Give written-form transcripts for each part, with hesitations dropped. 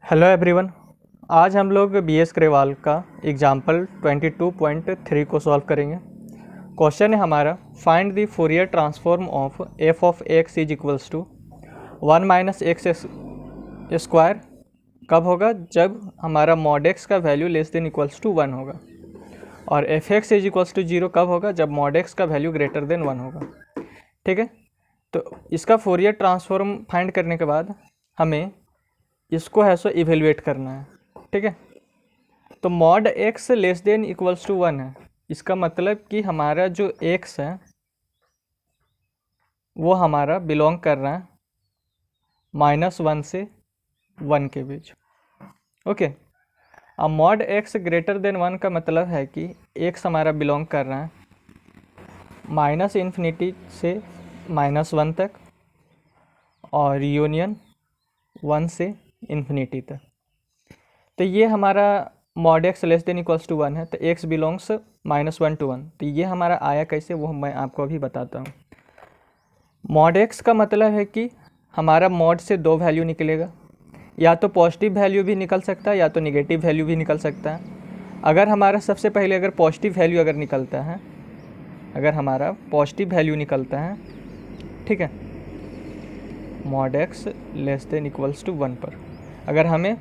Hello everyone. आज हम लोग बीएस ग्रेवाल का एग्जाम्पल 22.3 को सॉल्व करेंगे। क्वेश्चन है हमारा, find the Fourier transform of f of x is equals to 1 minus x square कब होगा? जब हमारा मॉड एक्स का value less than equals to 1 होगा। और f x is equals to 0 कब होगा? जब मॉड एक्स का वैल्यू ग्रेटर देन 1 होगा। ठीक है, तो इसका फोरियर ट्रांसफॉर्म फाइंड करने के बाद हमें इसको है सो इवेलुएट करना है। ठीक है, तो mod x less than equals to 1 है। इसका मतलब कि हमारा जो एक्स है वो हमारा बिलोंग कर रहा है -1 से 1 के बीच। ओके, अब मॉड एक्स ग्रेटर देन 1 का मतलब है कि एक्स हमारा बिलोंग कर रहा है -∞ से -1 तक और यूनियन 1 से इन्फिनिटी तक। तो ये हमारा mod x less than equals to 1 है, तो एक्स बिलोंग्स -1 to 1। तो ये हमारा आया कैसे, वो मैं आपको अभी बताता हूँ। मॉड एक्स का मतलब है कि हमारा मॉड से दो वैल्यू निकलेगा, या तो पॉजिटिव वैल्यू भी निकल सकता है या तो निगेटिव वैल्यू भी निकल सकता है। अगर हमारा सबसे पहले अगर पॉजिटिव वैल्यू अगर निकलता है, अगर हमारा पॉजिटिव वैल्यू निकलता है, ठीक है, mod x less than equals to 1 पर अगर हमें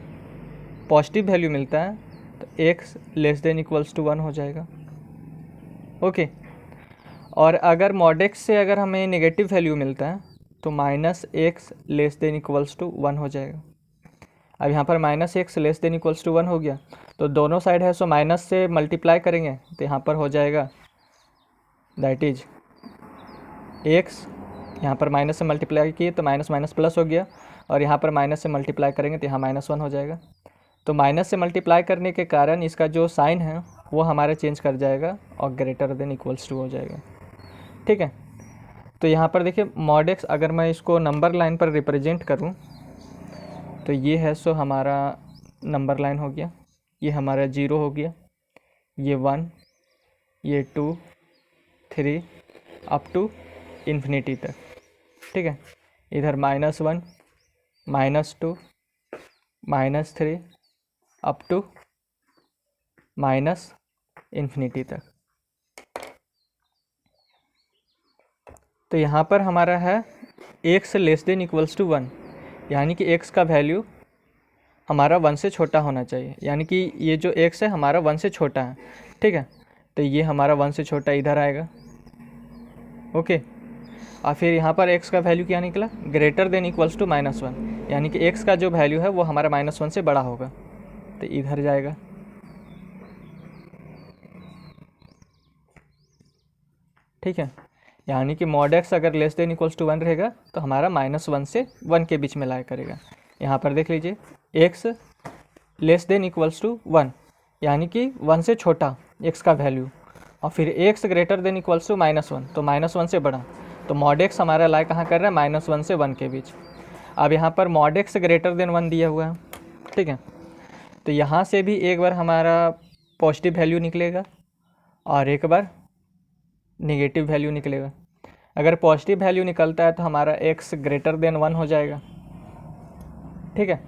पॉजिटिव वैल्यू मिलता है तो x less than equals to 1 हो जाएगा। ओके, और अगर मॉड एक्स से अगर हमें नेगेटिव वैल्यू मिलता है तो -x less than equals to 1 हो जाएगा। अब यहाँ पर -x less than equals to 1 हो गया, तो दोनों साइड है सो माइनस से मल्टीप्लाई करेंगे तो यहाँ पर हो जाएगा दैट इज x, यहाँ पर माइनस से मल्टीप्लाई किए तो माइनस माइनस प्लस हो गया, और यहाँ पर माइनस से मल्टीप्लाई करेंगे तो यहाँ -1 हो जाएगा। तो माइनस से मल्टीप्लाई करने के कारण इसका जो साइन है वो हमारा चेंज कर जाएगा और ग्रेटर देन इक्वल्स टू हो जाएगा। ठीक है, तो यहाँ पर देखिए मॉड एक्स अगर मैं इसको नंबर लाइन पर रिप्रेजेंट करूँ तो ये है सो हमारा नंबर लाइन हो गया, ये हमारा 0 हो गया, ये 1, ये 2, 3 अप टू इन्फिनिटी तक। ठीक है, इधर -1, -2, -3 अप टू इन्फिनिटी तक। तो यहाँ पर हमारा है x less than equals to 1, यानी कि एक्स का वैल्यू हमारा 1 से छोटा होना चाहिए, यानी कि ये जो एक्स है हमारा 1 से छोटा है। ठीक है, तो ये हमारा 1 से छोटा इधर आएगा। ओके, और फिर यहाँ पर एक्स का वैल्यू क्या निकला? ग्रेटर देन इक्वल्स टू -1, यानी कि एक्स का जो वैल्यू है वो हमारा -1 से बड़ा होगा, तो इधर जाएगा। ठीक है, यानी कि मॉड एक्स अगर लेस देन इक्वल्स टू 1 रहेगा तो हमारा -1 से 1 के बीच में लाया करेगा। यहाँ पर देख लीजिए x less than equals to 1, यानी कि 1 से छोटा एक्स का वैल्यू, और फिर x greater than equals to -1, तो -1 से बड़ा, तो मॉड एक्स हमारा लाई कहाँ कर रहा है? -1 से 1 के बीच। अब यहाँ पर मॉड एक्स ग्रेटर देन 1 दिया हुआ है। ठीक है, तो यहाँ से भी एक बार हमारा पॉजिटिव वैल्यू निकलेगा और एक बार नेगेटिव वैल्यू निकलेगा। अगर पॉजिटिव वैल्यू निकलता है तो हमारा x ग्रेटर देन 1 हो जाएगा। ठीक है,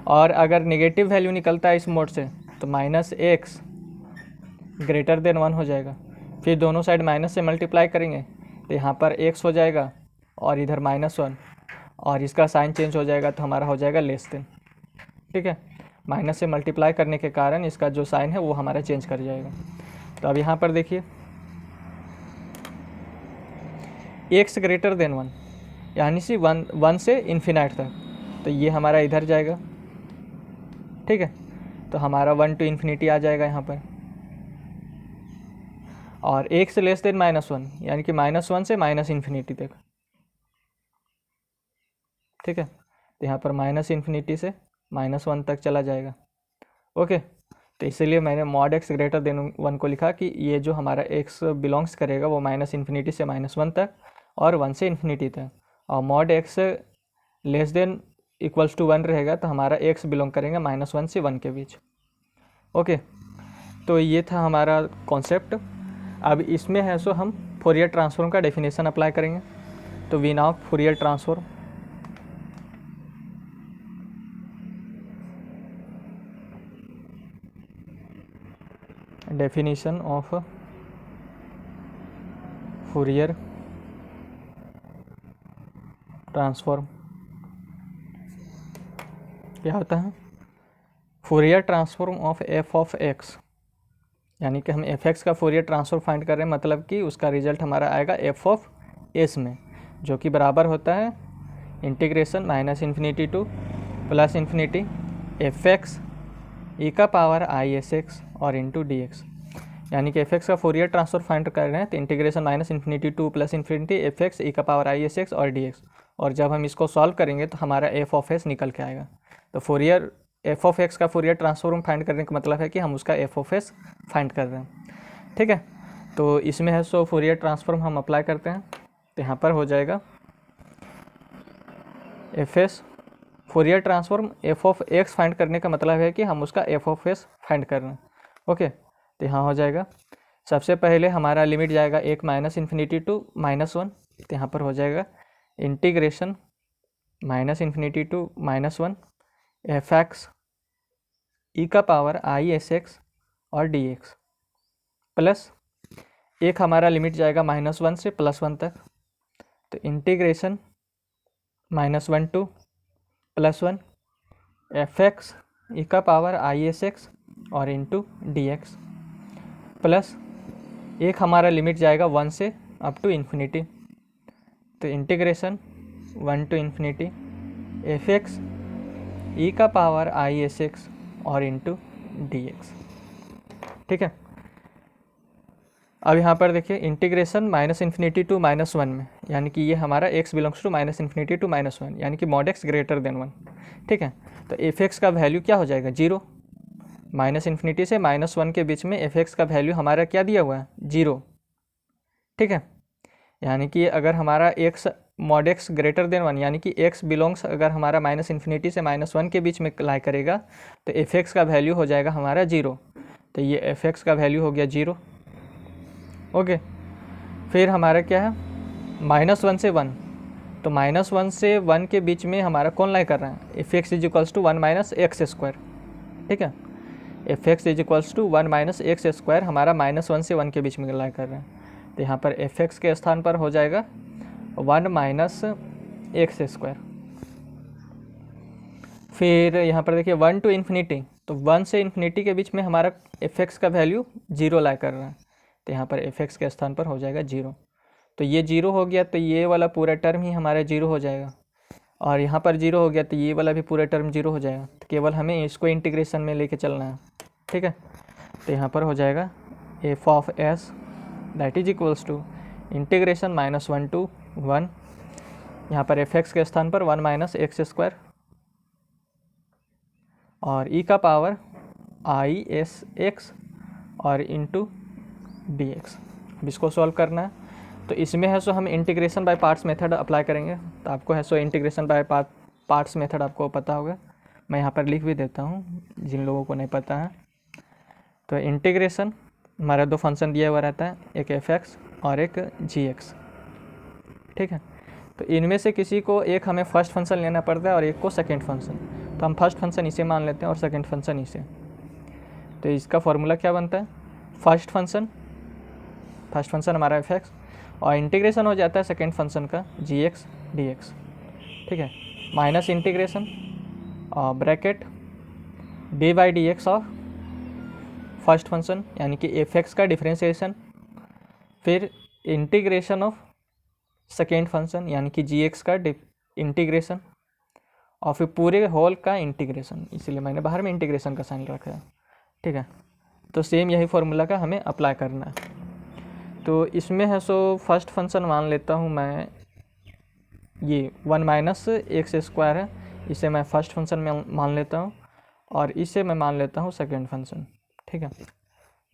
और अगर नेगेटिव वैल्यू निकलता है इस मोड से तो -x ग्रेटर देन 1 हो जाएगा। फिर दोनों साइड माइनस से मल्टीप्लाई करेंगे तो यहाँ पर x हो जाएगा और इधर -1, और इसका साइन चेंज हो जाएगा तो हमारा हो जाएगा लेस देन। ठीक है, माइनस से मल्टीप्लाई करने के कारण इसका जो साइन है वो हमारा चेंज कर जाएगा। तो अब यहाँ पर देखिए एक्स ग्रेटर देन 1, यानी सी 1 से इन्फिनाइट तक, तो ये हमारा इधर जाएगा। ठीक है, तो हमारा 1 to इन्फिनिटी आ जाएगा यहाँ पर, और एक्स लेस देन -1, यानी कि -1 से इन्फिनिटी तक। ठीक है, तो यहाँ पर इन्फिनिटी से -1 तक चला जाएगा। ओके, तो इसीलिए मैंने मॉड एक्स ग्रेटर देन 1 को लिखा कि ये जो हमारा एक्स बिलोंग्स करेगा वो इन्फिनिटी से -1 तक और 1 से इन्फिनिटी तक, और mod x less than equals to 1 रहेगा तो हमारा एक्स बिलोंग करेंगे -1 से 1 के बीच। ओके, तो ये था हमारा कॉन्सेप्ट। अब इसमें है सो हम फोरियर ट्रांसफॉर्म का डेफिनेशन अप्लाई करेंगे। तो we now Fourier transform definition of Fourier transform क्या होता है? Fourier transform of f of x, यानी कि हम एफ एक्स का फूरियर ट्रांसफॉर्म फाइंड कर रहे हैं, मतलब कि उसका रिजल्ट हमारा आएगा एफ ऑफ एस में, जो कि बराबर होता है integration minus infinity to plus infinity F X E का पावर आई एस एक्स और इंटू डी एक्स। यानी कि एफ एक्स का फोरियर ट्रांसफर फाइंड कर रहे हैं तो integration minus infinity to plus infinity F X E का पावर आई एस एक्स और डी एक्स, और जब हम इसको सॉल्व करेंगे तो हमारा एफ ऑफ एस निकल के आएगा। तो फोरियर एफ ऑफ एक्स का फोरियर ट्रांसफॉर्म फाइंड करने का मतलब है कि हम उसका एफ ऑफ एस फाइंड कर रहे हैं। ठीक है, तो इसमें है सो फोरियर ट्रांसफॉर्म हम अप्लाई करते हैं, तो यहाँ पर हो जाएगा f S Fourier transform F of x find करने का मतलब है कि हम उसका एफ ऑफ एस फाइंड कर रहे हैं। ओके, तो यहाँ हो जाएगा सबसे पहले हमारा लिमिट जाएगा एक माइनस इन्फिनिटी टू -1, तो यहाँ पर हो जाएगा integration minus infinity to -1 F X E का पावर आई एस एक्स और डी एक्स, प्लस एक हमारा लिमिट जाएगा -1 से +1 तक, तो integration -1 to +1 F X E का पावर आई एस एक्स और इंटू डी एक्स, प्लस एक हमारा लिमिट जाएगा 1 से अप टू इन्फिनिटी, तो integration 1 to infinity F X E का पावर आई एस एक्स और इंटू डी एक्स। ठीक है, अब यहाँ पर देखिए इंटीग्रेशन माइनस इन्फिनिटी टू -1 में, यानी कि ये हमारा x belongs to minus infinity to -1, यानी कि मॉड x ग्रेटर देन 1। ठीक है, तो एफ एक्स का वैल्यू क्या हो जाएगा 0, माइनस इन्फिनिटी से -1 के बीच में एफ एक्स का वैल्यू हमारा क्या दिया हुआ है 0। ठीक है, यानी कि अगर हमारा x mod x greater than 1, यानी कि x बिलोंग्स अगर हमारा माइनस इन्फिनिटी से -1 के बीच में लाई करेगा तो एफ एक्स का वैल्यू हो जाएगा हमारा 0, तो ये एफ एक्स का वैल्यू हो गया 0। ओके, फिर हमारा क्या है -1 से 1, तो -1 से 1 के बीच में हमारा कौन लाई कर रहा है f x is equals to 1 minus x square. ठीक है, f x is equals to 1 minus x square हमारा -1 से 1 के बीच में लाई कर रहे हैं, तो यहाँ पर एफ एक्स के स्थान पर हो जाएगा 1 माइनस एक्स स्क्वायर। फिर यहाँ पर देखिए 1 टू इन्फिनिटी, तो 1 से इन्फिनिटी के बीच में हमारा एफ एक्स का वैल्यू 0 लाई कर रहा है, तो यहाँ पर एफ एक्स के स्थान पर हो जाएगा 0। तो ये 0 हो गया तो ये वाला पूरा टर्म ही हमारा 0 हो जाएगा, और यहाँ पर 0 हो गया तो ये वाला भी पूरा टर्म 0 हो जाएगा, तो केवल हमें इसको इंटीग्रेशन में लेके चलना है। ठीक है, तो यहाँ पर हो जाएगा f of s that is equals to integration -1 to 1, यहाँ पर एफ एक्स के स्थान पर 1 माइनस एक्स स्क्वायर और ई का पावर आई एस एक्स और इंटू डी एक्स। अब इसको सॉल्व करना है, तो इसमें है सो हम integration by parts method apply करेंगे, तो आपको है so integration by parts method आपको पता होगा, मैं यहाँ पर लिख भी देता हूँ जिन लोगों को नहीं पता है। तो इंटीग्रेशन हमारा दो फंक्शन दिया हुआ रहता है, एक एफ एक्स और एक जी एक्स। ठीक है, तो इनमें से किसी को एक हमें फर्स्ट फंक्शन लेना पड़ता है और एक को सेकेंड फंक्शन, तो हम फर्स्ट फंक्शन इसे मान लेते हैं और सेकेंड फंक्शन इसे। तो इसका फॉर्मूला क्या बनता है, फर्स्ट फंक्शन हमारा एफ एक्स और इंटीग्रेशन हो जाता है सेकेंड फंक्शन का जी एक्स डी एक्स। ठीक है, माइनस इंटीग्रेशन और bracket D by D x of first function यानी कि एफ एक्स का डिफरेंशिएशन, फिर इंटीग्रेशन ऑफ सेकेंड फंक्शन यानी कि जी एक्स का इंटीग्रेशन, और फिर पूरे होल का इंटीग्रेशन, इसलिए मैंने बाहर में इंटीग्रेशन का साइन रखा है। ठीक है, तो सेम यही फॉर्मूला का हमें अप्लाई करना है। तो इसमें है सो फर्स्ट फंक्शन मान लेता हूँ मैं, ये 1 माइनस एक्स स्क्वायर है, इसे मैं फर्स्ट फंक्शन में मान लेता हूँ और इसे मैं मान लेता हूँ सेकेंड फंक्शन। ठीक है,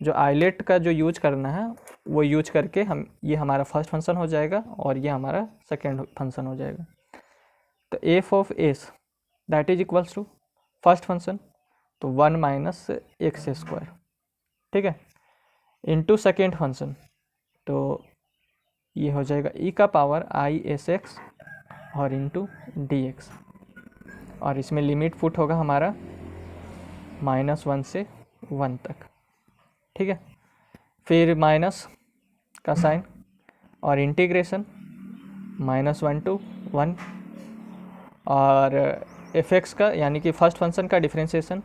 जो आइलेट का जो यूज करना है वो यूज करके हम ये हमारा फर्स्ट फंक्शन हो जाएगा और ये हमारा सेकेंड फंक्शन हो जाएगा। तो f of s that is equals to first function, तो 1 माइनस एक्स स्क्वायर। ठीक है, इंटू सेकेंड फंक्शन, तो ये हो जाएगा ई का पावर आई एस एक्स और इंटू डी एक्स, और इसमें लिमिट पुट होगा हमारा -1 से 1 तक। ठीक है। फिर माइनस का साइन और इंटीग्रेशन -1 to 1, और एफ एक्स का यानी कि फर्स्ट फंक्शन का डिफ्रेंशिएशन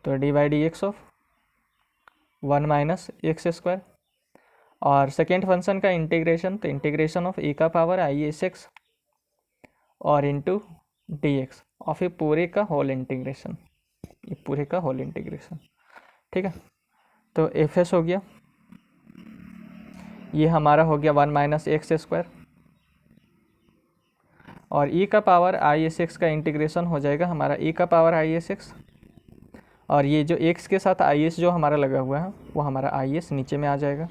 तो dy/dx of 1 minus x square, और सेकेंड फंक्शन का इंटीग्रेशन तो इंटीग्रेशन ऑफ e का पावर i(x) और इंटू dx ऑफ ये पूरे का होल इंटीग्रेशन, ये पूरे का होल इंटीग्रेशन। ठीक है, तो एफ एस हो गया, ये हमारा हो गया 1 माइनस एक्स स्क्वायर, और e का पावर i(x) का इंटीग्रेशन हो जाएगा हमारा e का पावर i(x), और ये जो x के साथ is जो हमारा लगा हुआ है वो हमारा is नीचे में आ जाएगा,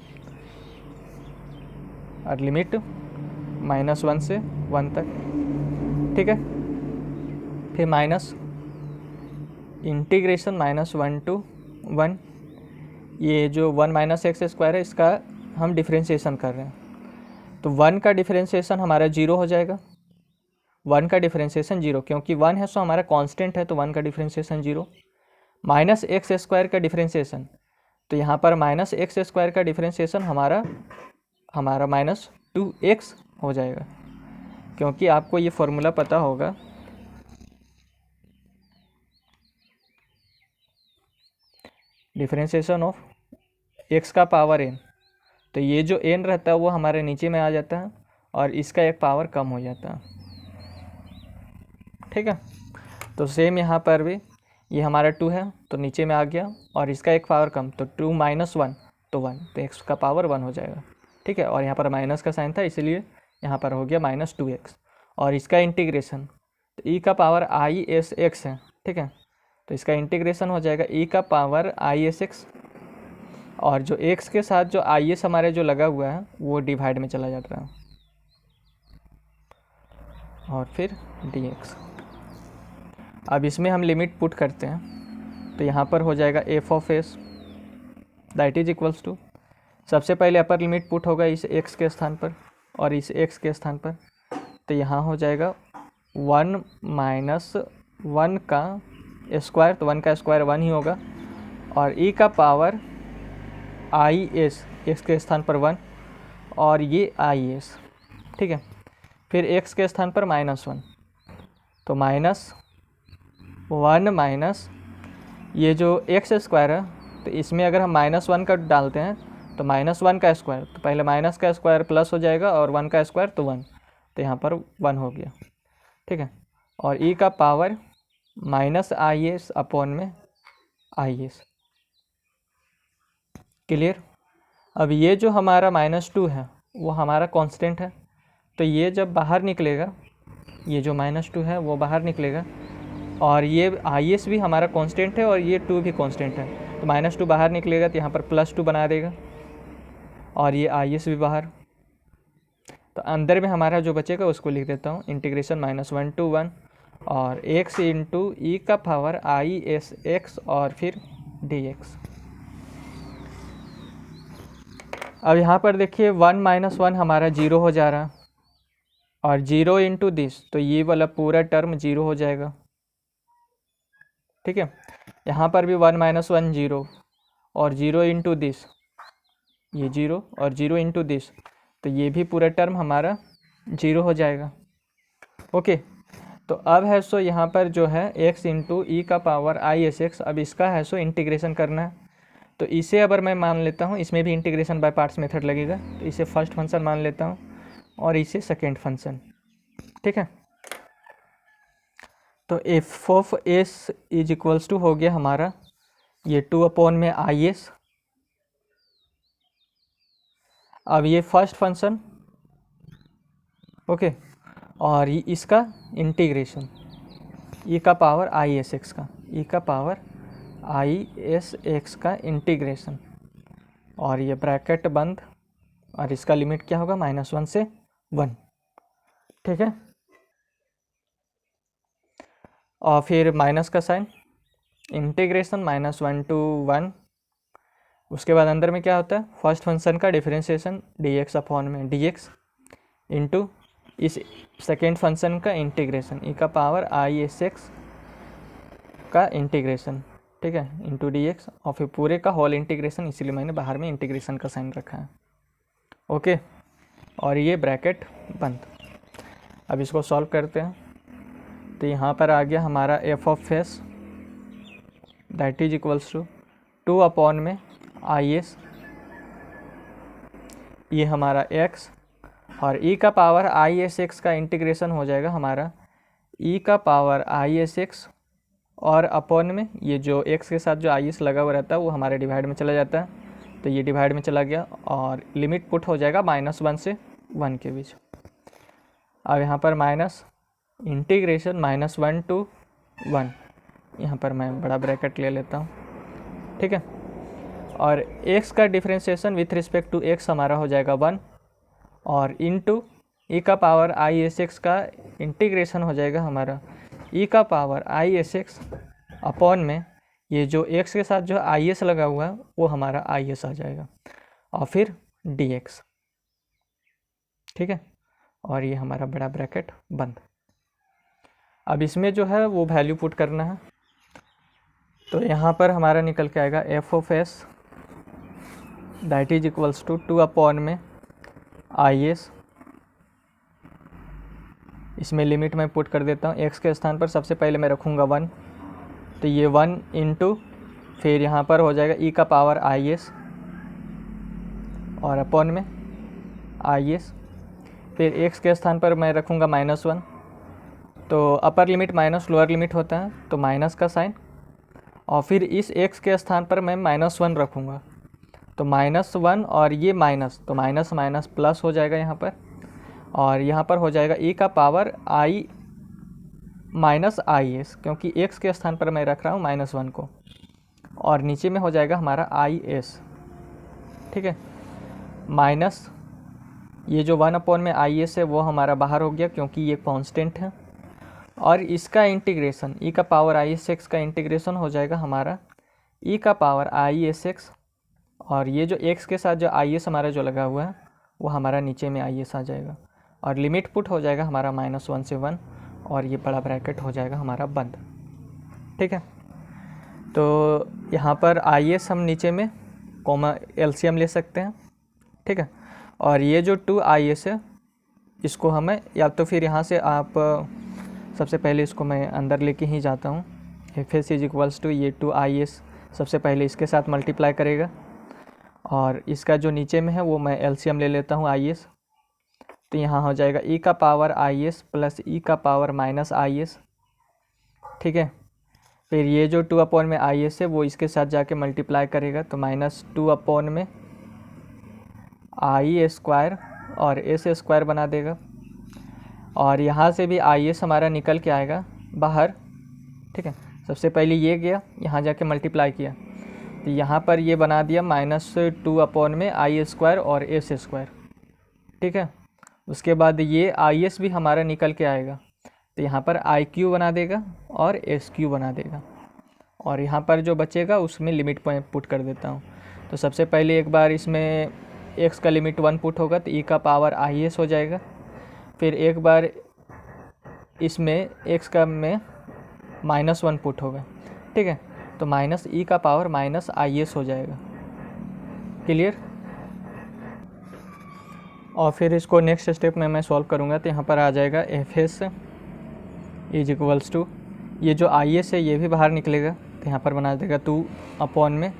और लिमिट -1 से 1 तक। ठीक है, फिर माइनस इंटीग्रेशन -1 to 1, ये जो 1 माइनस एक्स स्क्वायर है इसका हम डिफ्रेंशिएशन कर रहे हैं, तो 1 का डिफ्रेंशिएशन हमारा 0 हो जाएगा, 1 का डिफ्रेंशिएशन 0, क्योंकि 1 है सो हमारा कांस्टेंट है तो 1 का डिफ्रेंशिएशन 0। माइनस एक्स स्क्वायर का डिफ्रेंशिएशन, तो यहाँ पर माइनस एक्स स्क्वायर का डिफ्रेंशिएशन हमारा -2x हो जाएगा, क्योंकि आपको ये फॉर्मूला पता होगा, डिफ्रेंशिएशन ऑफ x का पावर n, तो ये जो n रहता है वो हमारे नीचे में आ जाता है और इसका एक पावर कम हो जाता है। ठीक है, तो सेम यहाँ पर भी ये हमारा 2 है तो नीचे में आ गया, और इसका एक पावर कम तो 2 माइनस 1 तो 1, तो x का पावर 1 हो जाएगा। ठीक है, और यहाँ पर माइनस का साइन था इसलिए यहाँ पर हो गया -2x, और इसका इंटीग्रेशन तो e का पावर i(x) है। ठीक है, तो इसका इंटीग्रेशन हो जाएगा e का पावर i(x), और जो x के साथ जो is हमारे जो लगा हुआ है वो डिवाइड में चला जाता है, और फिर dx। अब इसमें हम लिमिट पुट करते हैं तो यहाँ पर हो जाएगा f of s that is equals to, सबसे पहले अपर लिमिट पुट होगा इस x के स्थान पर और इस x के स्थान पर, तो यहाँ हो जाएगा 1 माइनस 1 का स्क्वायर, तो 1 का स्क्वायर 1 ही होगा, और e का पावर is x के स्थान पर 1 और ये is। ठीक है, फिर x के स्थान पर -1, तो -1 माइनस ये जो x स्क्वायर है, तो इसमें अगर हम -1 का डालते हैं तो -1 का स्क्वायर, तो पहले माइनस का स्क्वायर प्लस हो जाएगा और 1 का स्क्वायर तो 1, तो यहाँ पर 1 हो गया। ठीक है, और e का पावर -is अपॉन में is। क्लियर। अब ये जो हमारा -2 है वो हमारा कांस्टेंट है, तो ये जब बाहर निकलेगा, ये जो -2 है वो बाहर निकलेगा, और ये is भी हमारा कांस्टेंट है और ये 2 भी कांस्टेंट है, तो -2 बाहर निकलेगा तो यहाँ पर +2 बना देगा, और ये is भी बाहर, तो अंदर में हमारा जो बचेगा उसको लिख देता हूँ इंटीग्रेशन -1 to 1 और x इंटू e का पावर i(x) और फिर dx। अब यहाँ पर देखिए 1 माइनस 1 हमारा 0 हो जा रहा, और 0 इंटू दिस, तो ये वाला पूरा टर्म 0 हो जाएगा। ठीक है, यहाँ पर भी 1 माइनस 1 0, और 0 इंटू दिस ये 0, और 0 इंटू दिस, तो ये भी पूरा टर्म हमारा 0 हो जाएगा। ओके, तो अब है सो यहाँ पर जो है x इंटू ई का पावर i(x), अब इसका है सो इंटीग्रेशन करना है, तो इसे अगर मैं मान लेता हूँ, इसमें भी इंटीग्रेशन बाय पार्ट्स मेथड लगेगा, तो इसे फर्स्ट फंक्शन मान लेता हूँ और इसे सेकेंड फंक्शन। ठीक है, तो f of s is equals to हो गया हमारा ये 2 अपॉन में is। अब ये फर्स्ट फंक्शन, ओके, और ये इसका इंटीग्रेशन e का पावर i(x) का, e का पावर i(x) का इंटीग्रेशन, और ये ब्रैकेट बंद, और इसका लिमिट क्या होगा -1 से 1। ठीक है, और फिर माइनस का साइन, इंटीग्रेशन -1 to 1, उसके बाद अंदर में क्या होता है फर्स्ट फंक्शन का डिफरेंशिएशन dx अपॉन में dx इंटू इस सेकेंड फंक्शन का इंटीग्रेशन e का पावर i(x) का इंटीग्रेशन, ठीक है, इंटू डी एक्स, और फिर पूरे का होल इंटीग्रेशन, इसीलिए मैंने बाहर में इंटीग्रेशन का साइन रखा है। ओके, और ये ब्रैकेट बंद। अब इसको सॉल्व करते हैं। तो यहाँ पर आ गया हमारा f of s that is equals to 2 upon में आई एस, ये हमारा x, और e का पावर आई एस एक्स का इंटीग्रेशन हो जाएगा हमारा e का पावर आई एस एक्स, और अपॉन में ये जो x के साथ जो आई एस लगा हुआ रहता है वो हमारे डिवाइड में चला जाता है, तो ये डिवाइड में चला गया, और लिमिट पुट हो जाएगा -1 से 1 के बीच। अब यहाँ पर माइनस इंटीग्रेशन -1 to 1, यहाँ पर मैं बड़ा ब्रैकेट ले लेता हूँ, ठीक है। और x का differentiation with respect to x हमारा हो जाएगा 1, और इनटू e का पावर आई एस एक्स का इंटीग्रेशन हो जाएगा हमारा e का power I S x upon में ये जो x के साथ जो आई एस लगा हुआ है वो हमारा आई एस आ जाएगा, और फिर dx, ठीक है। और ये हमारा बड़ा ब्रैकेट बंद। अब इसमें जो है वो वैल्यू पुट करना है, तो यहाँ पर हमारा निकल के आएगा f of s that is equals to 2 upon में आई एस, इसमें लिमिट मैं पुट कर देता हूँ। x के स्थान पर सबसे पहले मैं रखूँगा 1, तो ये 1 इंटू फिर यहाँ पर हो जाएगा e का पावर आई एस, और अपॉन में आई एस, फिर x के स्थान पर मैं रखूँगा -1, तो upper limit minus lower limit होता है, तो माइनस का साइन, और फिर इस x के स्थान पर मैं -1 रखूँगा, तो -1 और ये माइनस, तो माइनस माइनस प्लस हो जाएगा यहाँ पर, और यहाँ पर हो जाएगा e का power i minus I S, क्योंकि x के स्थान पर मैं रख रहा हूँ -1 को, और नीचे में हो जाएगा हमारा आई एस, ठीक है। माइनस ये जो 1 अपॉन में आई एस है वो हमारा बाहर हो गया क्योंकि ये कांस्टेंट है, और इसका इंटीग्रेशन e का पावर आई एस एक्स का इंटीग्रेशन हो जाएगा हमारा e का पावर आई एस एक्स, और ये जो x के साथ जो आई एस हमारा जो लगा हुआ है वो हमारा नीचे में आई एस आ जाएगा, और लिमिट पुट हो जाएगा हमारा -1 से 1, और ये बड़ा ब्रैकेट हो जाएगा हमारा बंद, ठीक है। तो यहाँ पर आई एस हम नीचे में कॉमा एलसीएम ले सकते हैं, ठीक है। और ये जो 2 आई एस है इसको हमें, या तो फिर यहाँ से आप सबसे पहले इसको मैं अंदर लेके ही जाता हूँ, f s is equals to ये 2 आई एस सबसे पहले इसके साथ मल्टीप्लाई करेगा, और इसका जो नीचे में है वो मैं एलसीएम ले लेता हूँ आई एस, तो यहाँ हो जाएगा e का power I S plus e का पावर माइनस आई एस, ठीक है। फिर ये जो 2 अपॉन में आई एस है वो इसके साथ जाके मल्टीप्लाई करेगा, तो -2 अपॉन में आई स्क्वायर और एस स्क्वायर बना देगा, और यहाँ से भी आई एस हमारा निकल के आएगा बाहर, ठीक है। सबसे पहले ये गया, यहाँ जाके मल्टीप्लाई किया, तो यहाँ पर ये बना दिया -2 अपॉन में आई स्क्वायर और एस स्क्वायर, ठीक है। उसके बाद ये आई एस भी हमारा निकल के आएगा, तो यहाँ पर आई क्यू बना देगा और एस क्यू बना देगा, और यहाँ पर जो बचेगा उसमें लिमिट पुट कर देता हूँ। तो सबसे पहले एक बार इसमें x का लिमिट 1 पुट होगा तो e का पावर आई एस हो जाएगा, फिर एक बार इसमें x का में -1 पुट होगा, ठीक है, तो माइनस e का पावर माइनस आई एस हो जाएगा, क्लियर। और फिर इसको नेक्स्ट स्टेप में मैं सॉल्व करूँगा, तो यहाँ पर आ जाएगा f s is equals to ये जो आई एस है ये भी बाहर निकलेगा, तो यहाँ पर बना देगा 2 अपॉन में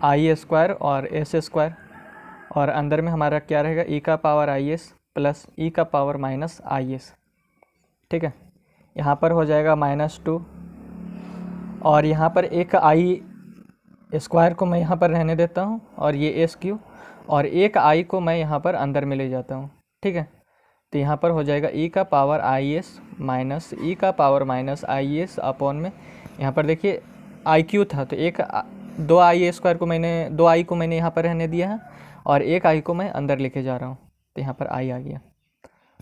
आई स्क्वायर और एस स्क्वायर, और अंदर में हमारा क्या रहेगा e का power I S plus e का पावर माइनस आई एस, ठीक है। यहाँ पर हो जाएगा -2, और यहाँ पर एक आई स्क्वायर को मैं यहाँ पर रहने देता हूँ, और ये एस क्यू, और एक आई को मैं यहाँ पर अंदर में ले जाता हूँ, ठीक है। तो यहाँ पर हो जाएगा e का power I S minus e का power minus I S upon में, यहाँ पर देखिए आई क्यू था, तो एक 2 आई स्क्वायर को मैंने 2 आई को मैंने यहाँ पर रहने दिया है, और एक आई को मैं अंदर लेके जा रहा हूँ, तो यहाँ पर आई आ गया।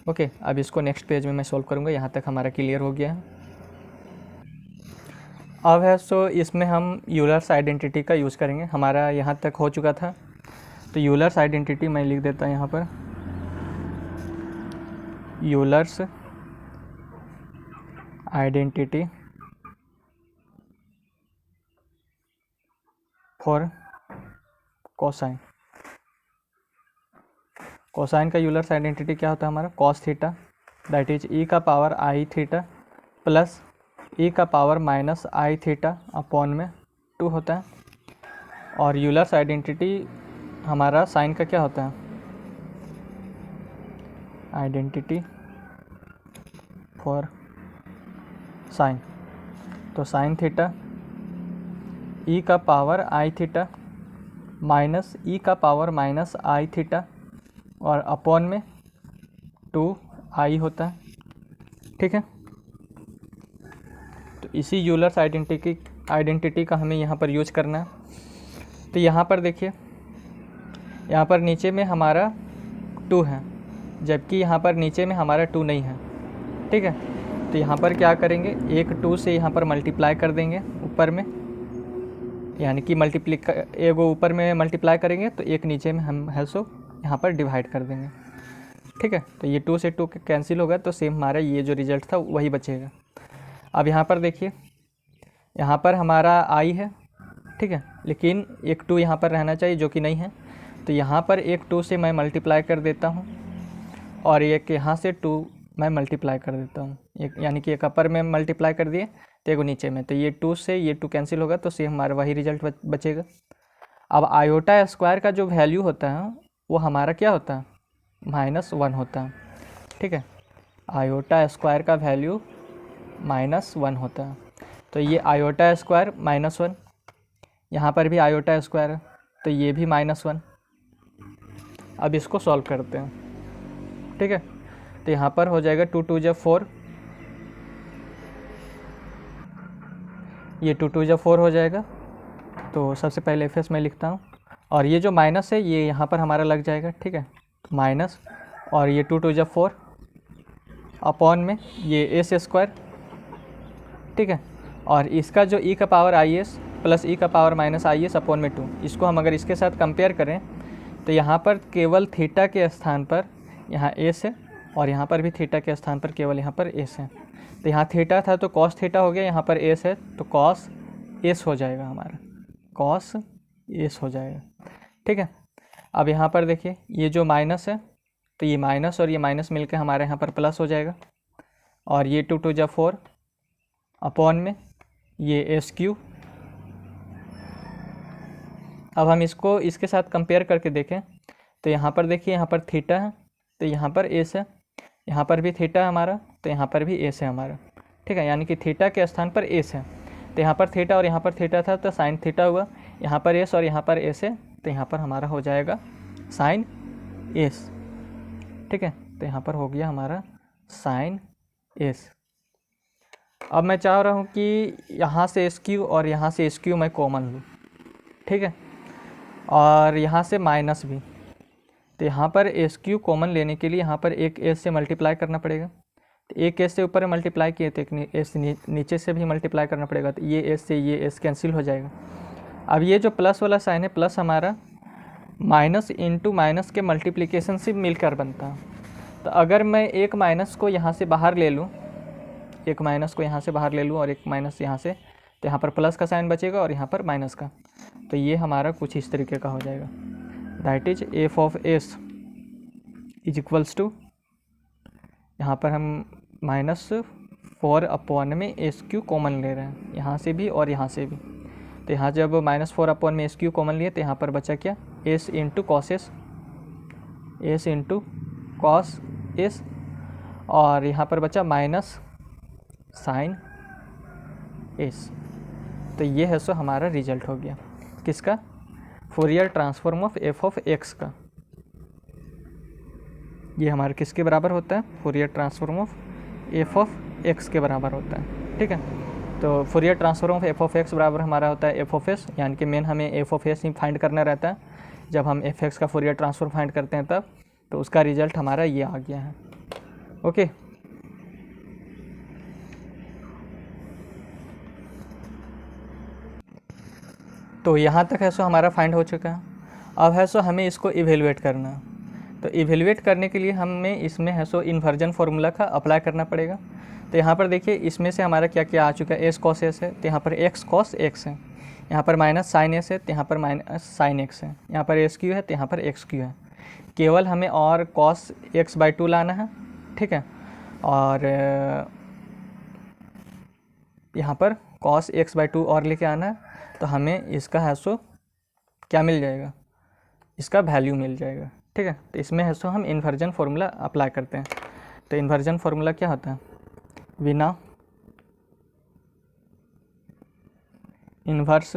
ओके, अब इसको नेक्स्ट पेज में मैं सोल्व करूँगा। यहाँ तक हमारा क्लियर हो गया है। अब है सो इसमें हम यूलर्स आइडेंटिटी का यूज़ करेंगे। हमारा यहाँ तक हो चुका था, तो यूलर्स आइडेंटिटी मैं लिख देता हूँ यहाँ पर, Euler's identity for cosine. Cosine का यूलर्स आइडेंटिटी क्या होता है हमारा, कॉस थीटा दैट इज ई का पावर आई थीटा प्लस ई का पावर माइनस आई थीटा अपॉन में 2 होता है। और यूलर्स आइडेंटिटी हमारा साइन का क्या होता है, आइडेंटिटी फॉर साइन, तो साइन थीटा ई का पावर आई थीटा माइनस ई का पावर माइनस आई थीटा और अपॉन में 2 आई होता है। ठीक है, तो इसी यूलर्स आइडेंटिटी का हमें यहाँ पर यूज करना है। तो यहाँ पर देखिए, यहाँ पर नीचे में हमारा 2 है जबकि यहाँ पर नीचे में हमारा 2 नहीं है। ठीक है, तो यहाँ पर क्या करेंगे, एक 2 से यहाँ पर मल्टीप्लाई कर देंगे ऊपर में, यानी कि एगो ऊपर में मल्टीप्लाई करेंगे तो एक नीचे में हम है सो यहाँ पर डिवाइड कर देंगे। ठीक है, तो ये 2 से 2 कैंसिल होगा तो सेम हमारा ये जो रिजल्ट था वही बचेगा। अब यहाँ पर देखिए, यहाँ पर हमारा आई है, ठीक है, लेकिन एक 2 यहाँ पर रहना चाहिए जो कि नहीं है, तो यहाँ पर एक 2 से मैं मल्टीप्लाई कर देता हूँ और एक यहाँ से 2 मैं मल्टीप्लाई कर देता हूँ, एक यानी कि एक अपर में मल्टीप्लाई कर दिए तो एक नीचे में, तो ये 2 से ये 2 कैंसिल होगा तो सेम हमारा वही रिजल्ट बचेगा। अब आयोटा स्क्वायर का जो वैल्यू होता है वो हमारा क्या होता है, -1 होता है। ठीक है, आयोटा स्क्वायर का वैल्यू -1 होता है, तो ये आयोटा स्क्वायर -1, यहाँ पर भी आयोटा स्क्वायर है तो ये भी -1। अब इसको सॉल्व करते हैं। ठीक है, तो यहाँ पर हो जाएगा 2 2 = 4, ये 2 2 = 4 हो जाएगा। तो सबसे पहले एफ में लिखता हूँ और ये जो माइनस है ये यहाँ पर हमारा लग जाएगा। ठीक है, माइनस और ये 2 2 = 4 अपॉन में ये एस स्क्वायर। ठीक है, और इसका जो ई का पावर आई एस प्लस ई का power minus I S upon में 2, इसको हम अगर इसके साथ कंपेयर करें तो यहाँ पर केवल थीटा के स्थान पर यहाँ एस है और यहाँ पर भी थीटा के स्थान पर केवल यहाँ पर एस है। तो यहाँ थीटा था तो कॉस थीटा हो गया, यहाँ पर एस है तो कॉस एस हो जाएगा, हमारा कॉस एस हो जाएगा। ठीक है, अब यहाँ पर देखिए ये जो माइनस है तो ये माइनस और ये माइनस मिलकर हमारे यहाँ पर प्लस हो जाएगा और ये 2 2 = 4 अपॉन में ये एस क्यू। अब हम इसको इसके साथ कंपेयर करके देखें तो यहाँ पर देखिए, यहाँ पर थीटा है तो यहाँ पर एस है, यहाँ पर भी थीटा है हमारा तो यहाँ पर भी एस है हमारा। ठीक है, यानी कि थीटा के स्थान पर एस है, तो यहाँ पर थीटा और यहाँ पर थीटा था तो साइन थीटा हुआ, यहाँ पर एस और यहाँ पर एस है तो यहाँ पर हमारा हो जाएगा साइन एस। ठीक है, तो यहाँ पर हो गया हमारा साइन एस। अब मैं चाह रहा हूँ कि यहाँ से एस क्यू और यहाँ से एस क्यू मैं कॉमन लूँ। ठीक है, और यहाँ से माइनस भी, तो यहाँ पर एस क्यू कॉमन लेने के लिए यहाँ पर एक एस से मल्टीप्लाई करना पड़ेगा, तो एक एस से ऊपर मल्टीप्लाई किए तो एक एस नीचे से भी मल्टीप्लाई करना पड़ेगा, तो ये एस से ये एस कैंसिल हो जाएगा। अब ये जो प्लस वाला साइन है, प्लस हमारा माइनस इंटू माइनस के मल्टीप्लिकेशन से मिलकर बनता है। तो अगर मैं एक माइनस को यहाँ से बाहर ले लूँ, एक माइनस को यहाँ से बाहर ले लूँ और एक माइनस यहाँ से, तो यहाँ पर प्लस का साइन बचेगा और यहाँ पर माइनस का, तो ये हमारा कुछ इस तरीके का हो जाएगा। That is f of s is equals to, यहाँ पर हम -4 अपॉन में एस क्यू कॉमन ले रहे हैं, यहाँ से भी और यहाँ से भी, तो यहाँ जब -4 अपॉन में एस क्यू कॉमन लिए तो यहाँ पर बचा क्या, S into cos s, S into cos S, और यहाँ पर बचा माइनस साइन एस। तो ये है सो हमारा रिजल्ट हो गया किसका, Fourier transform of f of x का। ये हमारे किसके बराबर होता है, Fourier transform of f of x के बराबर होता है। ठीक है, तो Fourier transform of f of x बराबर हमारा होता है एफ ऑफ एस, यानी कि मेन हमें F of S he find करना रहता है। जब हम एफ एक्स का फोरियर ट्रांसफॉर्म फाइंड करते हैं तब, तो उसका रिजल्ट हमारा ये आ गया है। ओके, तो यहाँ तक है सो हमारा फाइंड हो चुका है। अब है सो हमें इसको इवेलुएट करना है, तो इवेलुएट करने के लिए हमें इसमें है सो इन्वर्जन फार्मूला का अप्लाई करना पड़ेगा। तो यहाँ पर देखिए इसमें से हमारा क्या क्या आ चुका है, एस कॉस एस है, तो यहाँ पर एक्स कॉस एक्स है, यहाँ पर माइनस साइन एस है तो यहाँ पर माइनस साइन एक्स है, यहाँ पर एस क्यू है तो यहाँ पर एक्स क्यू है। केवल हमें और कॉस एक्स बाई टू लाना है, ठीक है। और यहाँ पर कॉस एक्स बाई टू और लेके आना है, तो हमें इसका है सो क्या मिल जाएगा, इसका वैल्यू मिल जाएगा, ठीक है। तो इसमें है सो हम इन्वर्जन फार्मूला अप्लाई करते हैं। तो इन्वर्जन फार्मूला क्या होता है, बिना inverse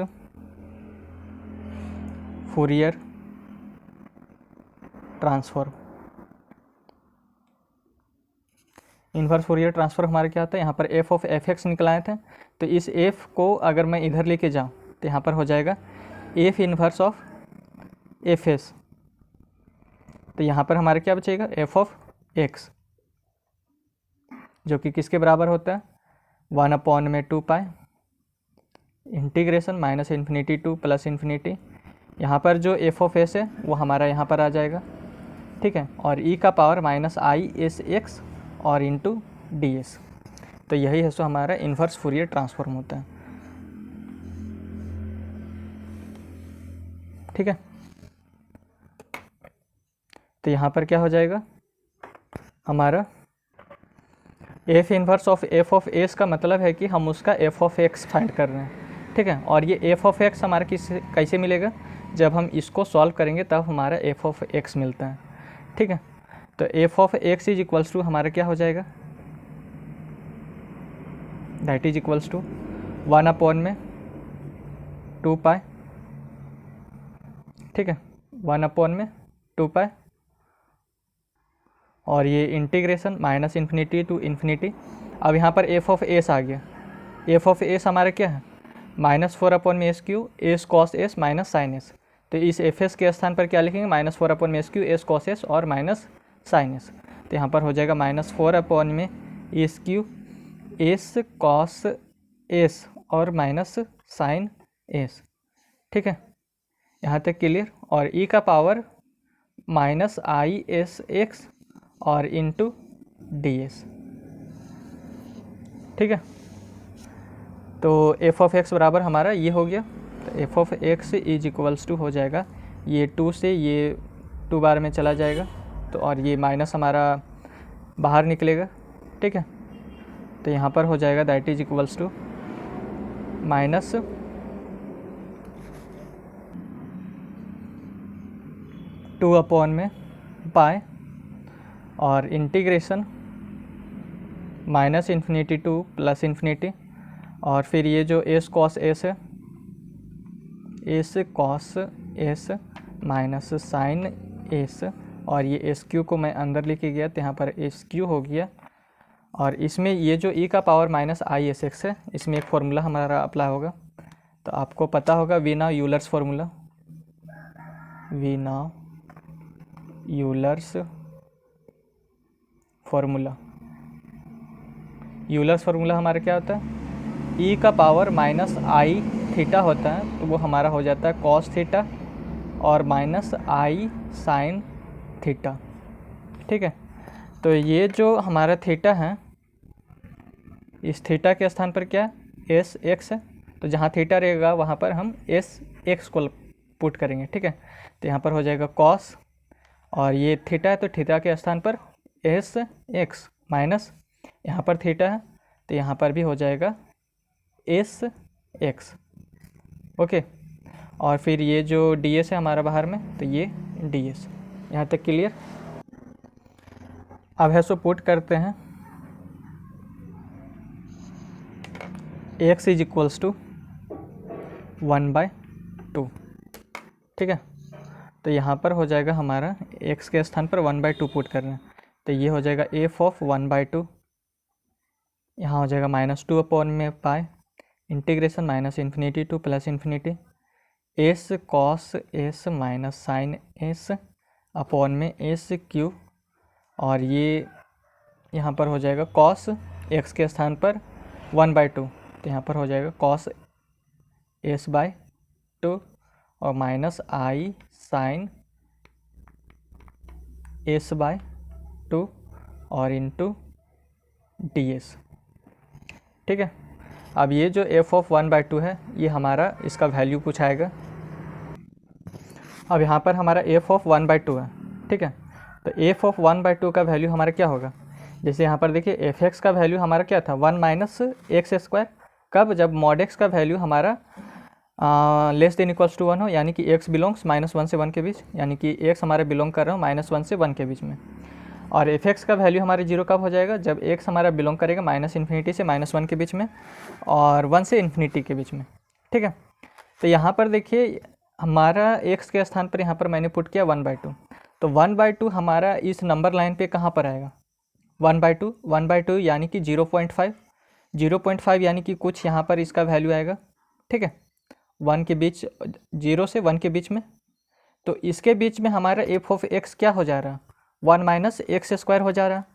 Fourier transform. Inverse Fourier transform हमारा क्या होता है, यहाँ पर एफ ऑफ एफ एक्स निकलाए थे, तो इस एफ को अगर मैं इधर लेके जाऊँ तो यहाँ पर हो जाएगा F inverse of F S. तो यहाँ पर हमारा क्या बचेगा, एफ ऑफ एक्स, जो कि किसके बराबर होता है, 1/2 integration minus infinity to plus infinity. यहाँ पर जो एफ ऑफ एस है वो हमारा यहाँ पर आ जाएगा, ठीक है। और ई का power minus I S x और इंटू डी एस। तो यही है सो हमारा इन्वर्स फूरियर ट्रांसफॉर्म होता है, ठीक है। तो यहाँ पर क्या हो जाएगा, हमारा F inverse of f of S का मतलब है कि हम उसका एफ ऑफ एक्स फाइंड कर रहे हैं, ठीक है। और ये एफ ऑफ एक्स हमारा कैसे मिलेगा, जब हम इसको सॉल्व करेंगे तब हमारा एफ ऑफ एक्स मिलता है, ठीक है। तो f of x is equals to हमारा क्या हो जाएगा, दैट इज इक्वल्स टू 1/2 ठीक है, 1/2 और ये integration minus infinity to infinity. अब यहाँ पर एफ ऑफ एस आ गया, एफ ऑफ एस हमारा क्या है, -4/s³ s cos s minus sine s. तो इस एफ एस के स्थान पर क्या लिखेंगे, -4/s³ एस कॉस एस और माइनस साइन एस। तो यहाँ पर हो जाएगा -4/s³ एस कॉस एस और माइनस साइन एस, ठीक है। यहाँ तक क्लियर। और ई का पावर -ISX और इंटू डी एस, ठीक है। तो एफ ऑफ एक्स बराबर हमारा ये हो गया। तो f of x is equals to हो जाएगा, ये 2 से ये 2 बार में चला जाएगा, तो और ये माइनस हमारा बाहर निकलेगा, ठीक है। तो यहाँ पर हो जाएगा that is equals to minus two upon में पाई और integration minus infinity to plus infinity. और फिर ये जो एस कॉस एस है, s cos s minus sine s, और ये एस क्यू को मैं अंदर लेके गया तो यहाँ पर एस क्यू हो गया। और इसमें ये जो ई का पावर -ISX है, इसमें एक फार्मूला हमारा अप्लाई होगा। तो आपको पता होगा Veena Euler's formula, Veena Euler's formula. Euler's formula हमारा क्या होता है, ई का पावर -I थीटा होता है, तो वो हमारा हो जाता है कॉस थीटा और -I साइन थीटा, ठीक है। तो ये जो हमारा थीटा है, इस थीटा के स्थान पर क्या एस एक्स है, तो जहाँ थीटा रहेगा वहाँ पर हम एस एक्स को पुट करेंगे, ठीक है। तो यहाँ पर हो जाएगा कॉस, और ये थीटा है तो थीटा के स्थान पर एस एक्स माइनस यहाँ पर थीटा है तो यहाँ पर भी हो जाएगा एस एक्स, ओके। और फिर ये जो डी एस है हमारा बाहर में, तो ये डी एस। यहाँ तक क्लियर। अब है सो पुट करते हैं एक्स इज इक्वल्स टू 1/2, ठीक है। तो यहाँ पर हो जाएगा हमारा x के स्थान पर 1/2 पुट कर रहे हैं, तो ये हो जाएगा एफ ऑफ 1/2, यहाँ हो जाएगा -2 अपॉन में pi integration minus infinity to plus infinity s cos s minus sine s upon में एस क्यू। और ये यहाँ पर हो जाएगा कॉस एक्स के स्थान पर 1/2, तो यहाँ पर हो जाएगा कॉस s/2 और -I साइन s/2 और इंटू डी एस, ठीक है। अब ये जो एफ ऑफ 1/2 है ये हमारा इसका वैल्यू पूछाएगा। अब यहाँ पर हमारा एफ ऑफ 1/2 है, ठीक है। तो एफ ऑफ 1/2 का वैल्यू हमारा क्या होगा, जैसे यहाँ पर देखिए एफ एक्स का वैल्यू हमारा क्या था 1 माइनस एक्स स्क्वायर। कब, जब मॉड एक्स का वैल्यू हमारा लेस देन इक्वल्स टू 1 हो, यानी कि एक्स बिलोंग्स -1 से 1 के बीच, यानी कि एक्स हमारा बिलोंग कर रहा हो -1 से 1 के बीच में। और एफ एक्स का वैल्यू हमारे 0 कब हो जाएगा, जब एक्स हमारा बिलोंग करेगा -∞ से -1 के बीच में और 1 से इन्फिनिटी के बीच में, ठीक है। तो यहाँ पर देखिए हमारा एक्स के स्थान पर यहाँ पर मैंने पुट किया 1/2, तो 1/2 हमारा इस नंबर लाइन पे कहाँ पर आएगा 1/2 यानी कि 0.5 यानी कि कुछ यहाँ पर इसका वैल्यू आएगा, ठीक है, 1 के बीच, 0 से 1 के बीच में। तो इसके बीच में हमारा एफ ऑफ एक्स क्या हो जा रहा है 1 माइनस एक्स स्क्वायर हो जा रहा है,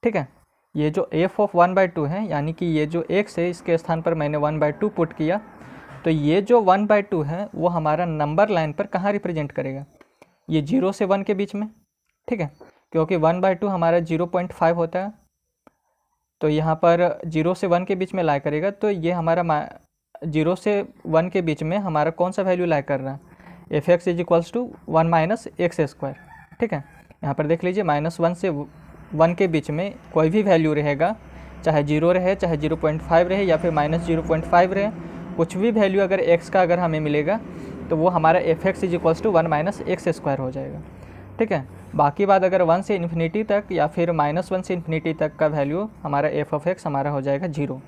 ठीक है। ये जो एफ ऑफ 1/2 है यानी कि ये जो एक्स है इसके स्थान पर मैंने 1/2 पुट किया, तो ये जो 1/2 है वो हमारा नंबर लाइन पर कहाँ रिप्रेजेंट करेगा, ये 0 से 1 के बीच में, ठीक है, क्योंकि 1/2 हमारा 0.5 होता है, तो यहाँ पर 0 से 1 के बीच में लाई करेगा। तो ये हमारा 0 से 1 के बीच में हमारा कौन सा वैल्यू लाई कर रहा है, f x is equals to 1 minus x square, ठीक है। यहाँ पर देख लीजिए -1 से 1 के बीच में कोई भी वैल्यू रहेगा, चाहे 0 रहे, चाहे 0.5 रहे, या फिर -0.5 रहे, कुछ भी वैल्यू अगर x का अगर हमें मिलेगा तो वो हमारा f x is equals to 1 minus x square हो जाएगा, ठीक है। बाकी बात अगर 1 से इन्फिनिटी तक या फिर -1 से इन्फिनिटी तक का वैल्यू हमारा एफ ऑफ एक्स हमारा हो जाएगा 0।